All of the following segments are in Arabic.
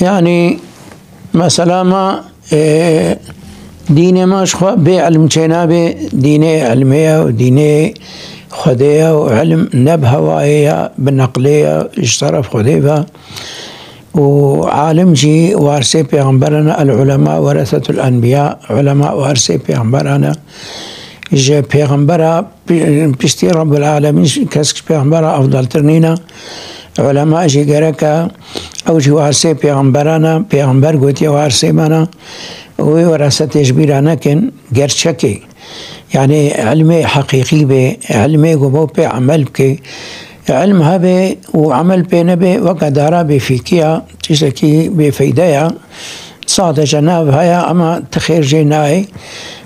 يعني مثلا ما ديني ماش بعلم جنابي ديني علمية وديني خدية وعلم نب هوائية بالنقلية اشترف خديفة وعالم جي وارسي بيغمبرنا العلماء ورثة الأنبياء علماء وارسي بيغمبرنا جي بيغمبرا بيشتي رب العالمين كسك بيغمبرا أفضل ترنينا علماء جي قركا أو جي وارسي بيغمبرنا بيغمبر قوتي وارسي منا وورثة يجبيرانا كن قرشكي يعني علمي حقيقي بي علمي قبو بي عمل بكي علم هبه وعمل بينبه وقدارا بفيكيا تشتكي بفيدايا صاد جناب هيا أما تخير جيناي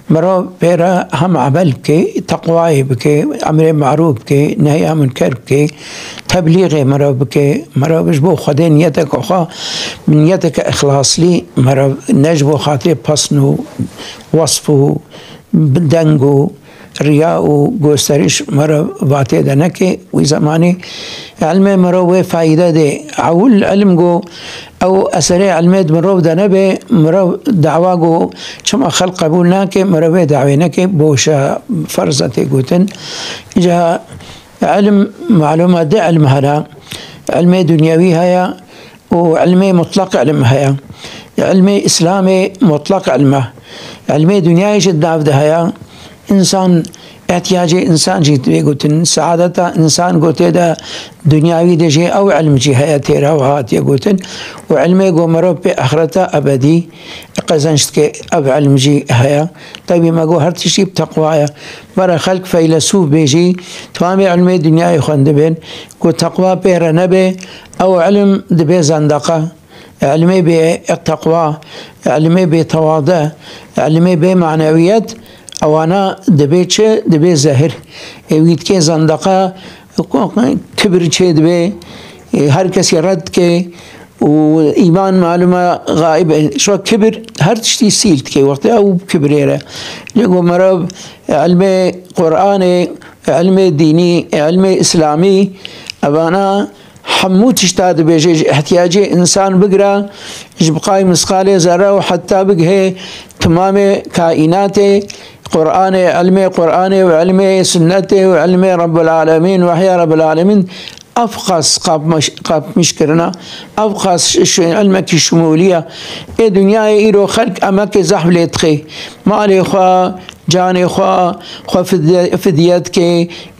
مرو بيرا هم عمل بكي تقواي بكي أمر معروف بكي نهي منكر بكي تبليغي مرو بكي مرو بجبو خدين نيتك أخا من نيتك إخلاص لي مرو نجبو خاطري بصنو وصفو بدنگو رياء وغوستريش مرة باتي دنكي وزماني علمي مرة فايدة دي عول علم جو أو أسري علمي مرة دنبي مرة دعوة جو شما خلق قبولناكي مرة دعويناكي بوشا فرزتي قوتن جا علم معلومات دي علم هلا علمي دنيوي هيا وعلمي مطلق علم هيا علمي إسلامي مطلق علمه علمي دنياي جد عبد هيا إنسان احتياجي إنسان جيت بيقولن سعادته إنسان قلت ده دنياوي دجي أو علم جي هيا تيرا وهات يقولن وعلمي قو مرب بآخرته أبدي قزنشتك أب علم جي هيا طيب ما قو هرتشي بتقوايا برا خلق فيلسوف بيجي توامي علمي دنياي خندبين قو تقوى بيرا نبي أو علم دبي زندقة علمي بالتقوى علمي بتواضع علمي بمعنويات او انا دبيتش دبي زهر ويت كي زندقه كبر چه دبي هر کسی رد كي وإيمان معلومة غائبة شو كبر هر تشتي سيلت كي وقت أو كبريرة لقوا مرب علمي قرآني علمي ديني علمي إسلامي أبانا حمو تشتاد بيجي احتياجي إنسان بقرا جبقاي مسقالي ذرة وحتى بقه تمام كائناتي قرآني علمي قرآني وعلمي سنتي وعلمي رب العالمين وحيا رب العالمين أفقس قاب مشكرنا أفقس علمك الشمولية إيه دنيا إيرو خلق أمك زحف ليتخي مالي خوا جاني خوا فديتك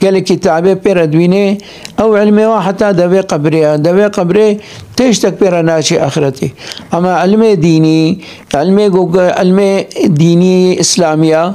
قالك تعبي بيردويني أو علمي وحتى دبي قبري تشتك بيرناشي آخرتي أما علمي ديني علمي ديني إسلامية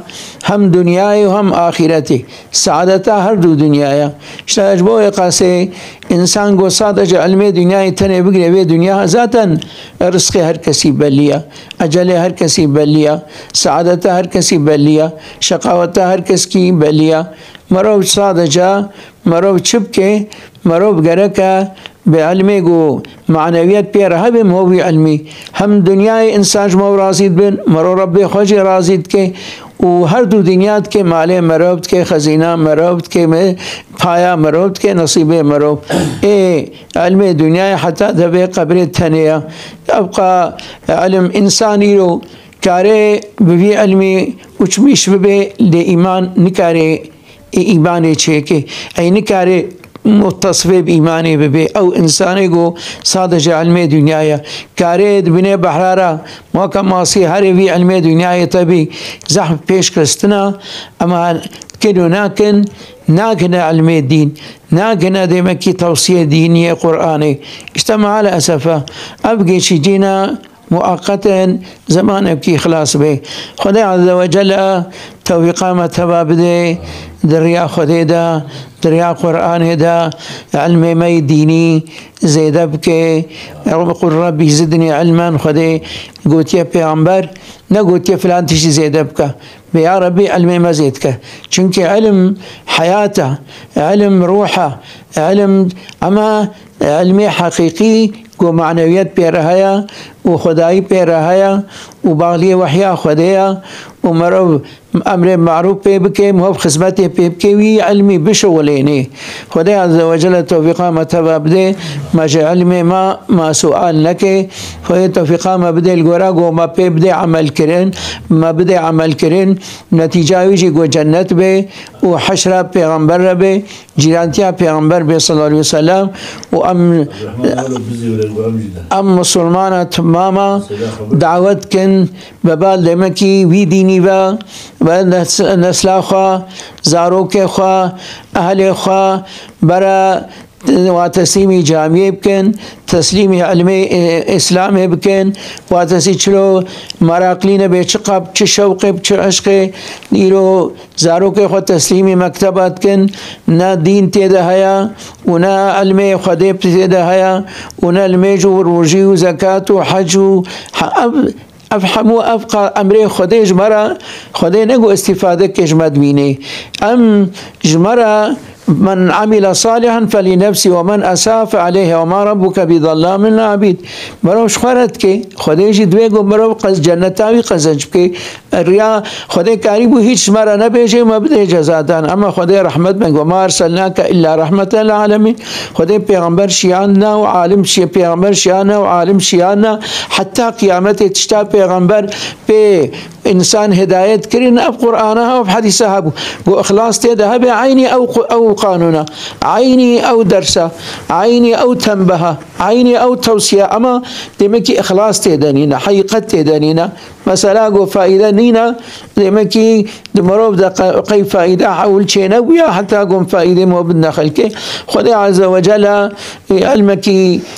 هم دنياي وهم آخرتي سعادتها هر دو دنياي اشتاج بوي قاسي إنسان قو صادج علمي دنياي تني بقري بي دنياها ذاتا رزقي هر كسي بلية أجلي هر كسي بلية سعادتها هر كسي بلية شقاوتها هر كسي بلية مرو صادجا مرو چبكي مرو بقركا بعلمي قو معنويات بيرها بهم هو علمي هم دنياي إنسان مو رازيد بن مرو ربي خوجي رازيد كي وهر دو دنيات کے مالے مروبت کے خزینہ مروبت کے میں پایا مروبت کے نصیب مروب اے علم دنیا حتى دبي قبر تھنیا ابقى علم انسانی رو کارے بوی علمی اچمیش بے لے ایمان نکارے ایمانے چھے کہ اے نکارے متصف بإيماني ببي أو إنساني جو صادج علم دنيايا كاريد بني بحرارة ما كماسي هاري في علم دنيايا طبي زحف بيش كرستنا أما كدو ناكن علم الدين ناكن ديمكي توصية دينية قرآني اجتمع على أسفة أبقي شجينا مؤقتا زمان بكي خلاص به خدای عز وجل توفيق ما تبابدي دريا خديدا دريا قرآن دا علم مي ديني زيد بكي قل ربي زدني علما خدي قلت يا پیغمبر نقولت يا فلان تشي زيد بك يا ربي علمي ما زيدك چونك علم حياته علم روحه علم اما علمي حقيقي قو معنويات بيرهايا و خدایی پیرهایا و باغلی وحیا خدایا و مرو امر معروف پی بکه مهب خدمت پی بکه وی علمی بشولینی خدا عز وجل توفیقا متبا بده ما علم ما سؤال نکه خدا توفیقا ما بده الگورا گو ما پی بده عمل کرن ما بده عمل کرن نتیجه ویجی گو جنت به و حشر پیغمبر به جیرانتیا پیغمبر به صلی الله علیه وسلم و ام مسلمان تماما دعوت کن ببال دمکی وی دینی و نسل خوا زاروک خوا اهل خوا برا و تسلیم جامعه بکن تسلیم علم اسلام بکن و تسی چلو مراقلین به چه قب چه شوق چه عشق نیرو زاروک خود تسلیم مکتبات کن نه دین تیده هیا و نه علم خدیب تیده هیا و نه علم جو روجی و زکات و حج و افهمو افقا امر خدای جمرا خدای نگو استفاده کش مدوینه ام جمرا من عمل صالحا فلنفسه ومن اساء فعليه وما ربك بظلام للعبيد بروش خرد که خدای جی دوی گو برو قز جنتاوی قزنج که ریا خدای کاریبو هیچ مرا نبیجه مبده جزادان اما خدای رحمت من و ما ارسلناک الا رحمت للعالمین خدای پیغمبر شیاننا و عالم شی پیغمبر شیاننا و عالم شیاننا حتی قیامت تشتا پیغمبر به انسان هدایت کرین اب قرآنها و حدیثها بو اخلاص تیده به عینی او قانونا عيني أو درسة عيني أو تنبهة عيني أو توصية أما دمكي إخلاص تدانينا حقيقة تدانينا مثلا قو فائدة نينا دمكي دمروب قي فائدة حول شينوية حتى قوم فائدة مو بدنا خلقه خدي عز وجل علمك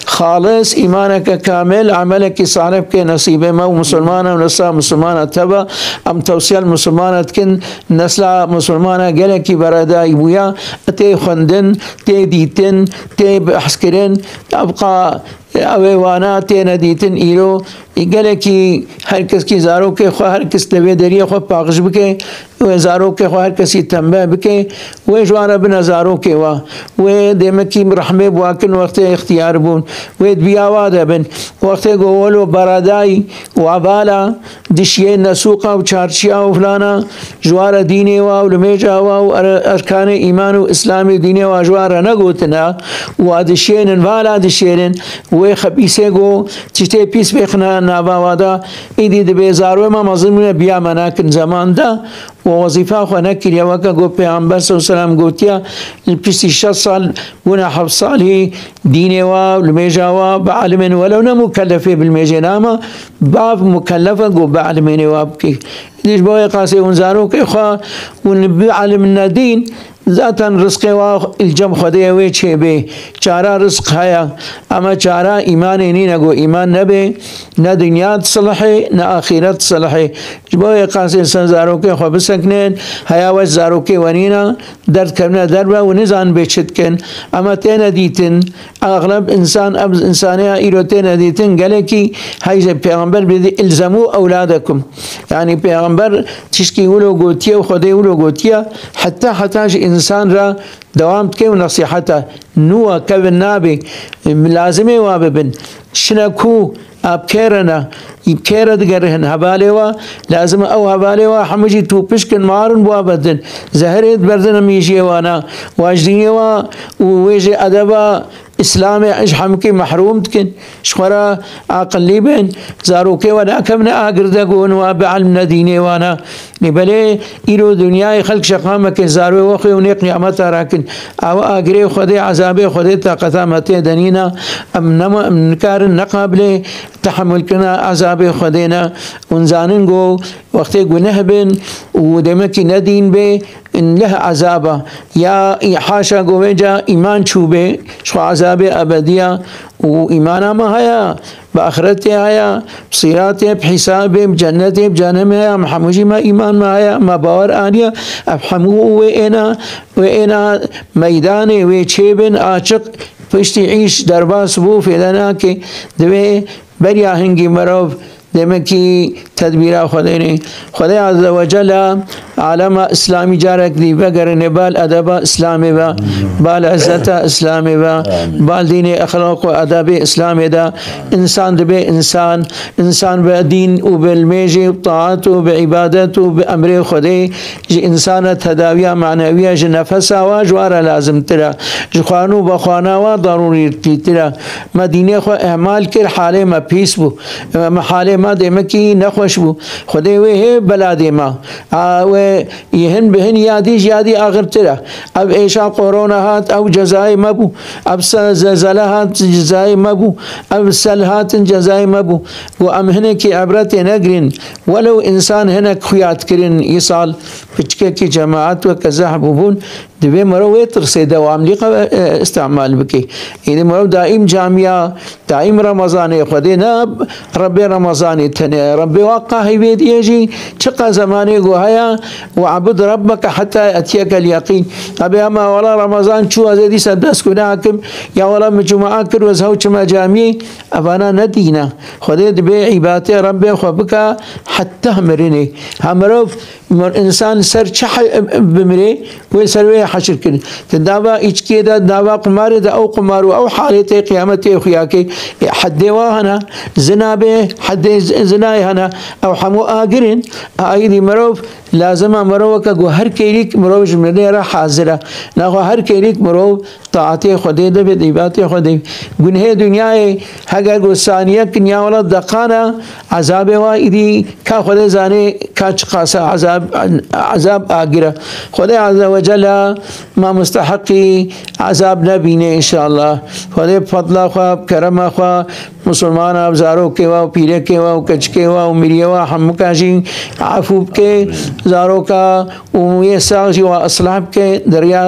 خالص إيمانك كامل عملك صالح نصيب ما مسلمانة ونساء مسلمانة تبا أم توصية المسلمانة كن نسل مسلمانة قالك براداي بويا تي خندن تي ديتن تي بحسكرن أبقى اویوانا تینا دیتن ایرو گلکی هر کس کی زارو کے خو هر کس دوی دریه خو پاغش بکه و زارو کے خو هر کسی تنبه بکه و جوار بنا زارو کے وا و دمکی رحمه واکن وقت اختیار بون و بیا واده بن وقت گولو برادای و بالا دشیه نسوقا و چارچیا و فلانا جوار دینه و علمیجا و ارکان ایمان و اسلام دینه و جوار نگوتنا و دشیه بالا دشیه و خبیثه گو چته پیس بخنا ناباوادا ایدی دبی زارو ما مظلمون بیا مناکن زمان دا و وظیفه خو نکری وکا گو پیغمبر صلی اللہ علیہ وسلم گوتیا پیسی 6 سال گونا 7 سال هی دینه و لمیجا و بعلمین ولو نمکلفه بالمیجه ناما باب مکلفه گو بعلمین و بکی دیش باوی قاسی انزارو که خواه ونبعلمنا دین ذاتا رزق و الجم خدای وی چه به چارا رزق هيا اما چارا ایمان نی نگو ایمان نبه نه دنیا صلحه نه آخرت صلحه جبای قاس انسان زارو که خو بسکنن هيا و زارو که ونینا درد کرنا دربا و نزان بچت کن اما تن دیتن اغلب انسان اب انسانه ایرو تن دیتن گله کی هی پیغمبر بده الزموا اولادکم یعنی پیغمبر چشکی ولو گوتیا و خدای ولو گوتیا حتی انسان را دوام که و نصیحته نوع کبن نابی لازمه واببن شنکو اب کیرنا کیرد گرهن حواله و لازم او حواله و حمجی تو پشکن مارن بوابدن زهرت بردن میشی وانا واجدینی و ویجی ادبا اسلام اجحم کی محروم تكن شخرا عقلي بين زاروكي وانا كمنا اقردقون وبعلمنا ديني وانا نبلي إلو دنياي خلق شقامك زاروي وخي ونيق نعمتا راكن او اقري خدي عذابي خدي طاقتا متي دنينا ام نكار نقابلي تحمل كنا عذابي خدينا ونزاننگو وقتي گنهبن ودمكي ندين بي ان له عذابه يا حاشا گوجا ایمان چوبه شو عذاب ابديه وإيمانا ما هيا بآخرته هيا بصيراته بحسابه بجنته بجهنم هيا محموجي ما إيمان ما هيا ما باور آنيا أفهموه وإنا ميداني ويشيبن آشق فشتي عيش درباس بو في لناكي دوي بريا هنگي مروف دمكي تدبيرا خديني خدي عز وجل عالم اسلامي جارك دي بقر نبال ادب اسلامي با بال عزت اسلامي با بال دين اخلاق واداب اسلامي دا انسان دبي انسان بدين وبالميجي وطاعته وبعبادته بامر خدي انسان تداويه معنويه نفسها واجوار لازم ترى جخانو بخانا وضروري ترى مدينه خو اعمال كل حاله ما بيسبو محاله ما دمكي نخوش بو خدي وه بلادي ما ويهن بهن يادي اخر ترى اب ايشا كورونا هات او جزاي مبو اب زلزلات جزاي مبو اب سلهات جزاي مبو وام هنك عبرت نجرين ولو انسان هناك خيات كرين يصال بتشكي جماعات وكذا بون دبي مرو ترسي دوام لي استعمال بكي يعني مرو دائم جامعة دائم رمضان خدينا ربي رمضان تاني ربي وقع بيد يجي شقا زماني قوهايا وعبد ربك حتى يأتيك اليقين أبي أما ولا رمضان شو هذي سدس كناكم يا ولا مجموعة كر وزهو كما جامعي أبانا ندينا خدي دبي عبادة ربي خبك حتى همريني همرو إنسان سر شح بمري ويسروي حشر كن تدابا إيش كده دابا قمار ده أو قمار أو حالته قيامته خياكي حد واهنا زنا به حد زناي هنا أو حمو آجرين أيدي مروف لازم مروك جو هر كيريك مروج منيرة حاضرة ناخو هر كيريك مروف طاعتي خدي ده بديباتي خدي جنه دنياي حاجة جو ثانية كنيا ولا دقانا عذاب وايدي كخدي زاني كاش قاسا عذاب آجرة خدي عز وجل ما مستحقي عذاب نبينا إن شاء الله خدي بفضل خواب كرم خواب مسلمان أبزارو كوا وبيرة كوا وكش كوا ومريوا حمكاشين عفوب के ज़ारों का उम्मीद साज़ी व असलाह के दरिया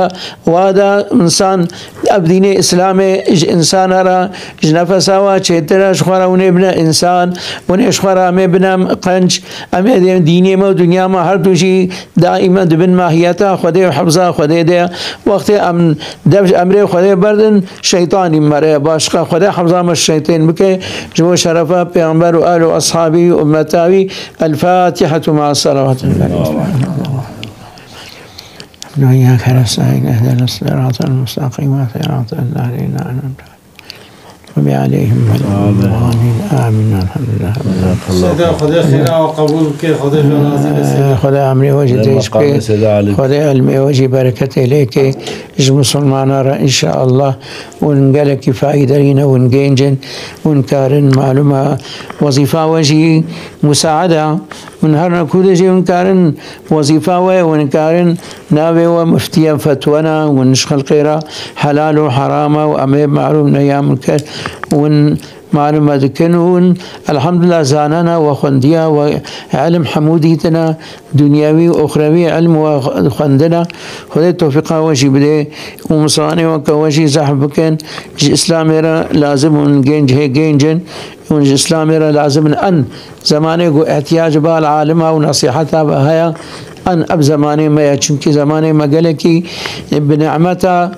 वादा इंसान अब दीन इस्लाम में इंसान आरा नफसा व चेतरा शुखरा उन्हें बना इंसान उन्हें शुखरा में बना कंच हमें दीने में दुनिया में हर तुझी दाइमा दुबन माहियता खुदे हफ्ज़ा खुदे दे वक्त दब अमरे खुदे बर्दन शैतानी मरे बाशका खुदे हफ्ज़ा में शैतान बके जो शरफ़ा पैगंबर व आल अस्हाबी उम्मतावी الفاتحة مع الصلوات وإياك نستعين اهدنا الصراط المستقيم صراط الذين أنعمت عليهم آمين الحمد لله خدا خيرا وقبول كي خدا أمري وجه ديش كي خدا علمي وجه بركة إليك إج مسلمان إن شاء الله ونقلك فائدة لنا ونجنجن ونكارن معلومة وظيفة وجه مساعدة ونهارنا كل شيء ونكارن وظيفة ونكارن ناوي ومفتيا فتوانا ونشخل قيرا حلال وحرام وأمر معلوم نيام الكر ون معلومات كنون الحمد لله زاننا وخنديا وعلم حموديتنا دنيوي وأخروي علم وخندنا خذ توفيق وجي بدي ومصاني وكوجي زحبكن إسلامي لازم ونجنج هي جنجن والإسلامي لازم أن زماني جو احتياج بالعالمة ونصيحتها بهايا أن أب زماني ما يشمكي زماني ما قالكي بنعمتها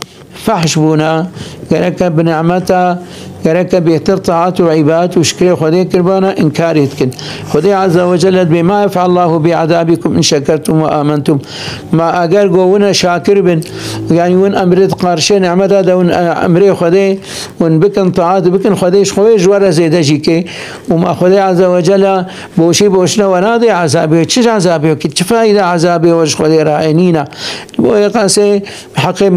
فحشبونا قالك بنعمتها قالك بيهتر طاعات وعبادات وشكر خدي كربانا إنكاريتكن خدي عز وجل بما يفعل الله بعذابكم إن شكرتم وآمنتم ما أقال قونا شاكر بن يعني ون أمريت قارشين نعمت هذا ون أمري خدي ون بكن طاعات بكن خديش خويش ورا زيدجيكي وما خدي عز وجل بوشنا ونادي عذابي تشج عذابي كتش فايدة عذابي وش خدي راعينينا ويقاسي حقي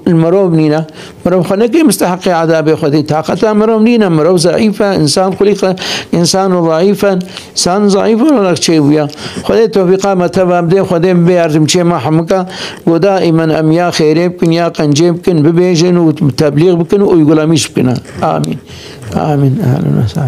المروب نينا مروب خنكي مستحقي عذابي خدي طاقة مروب نينا مروب ضعيفة إنسان خلق إنسان ضعيفا إنسان ضعيف ولا شيء ويا خدي توفيقا متى بدي خدي بيرزم شيء ما حمكا ودائما أم يا خير بكن يا قنجي بكن ببيجن وتبليغ بكن ويقول مش بكنا آمين آمين أهلا وسهلا.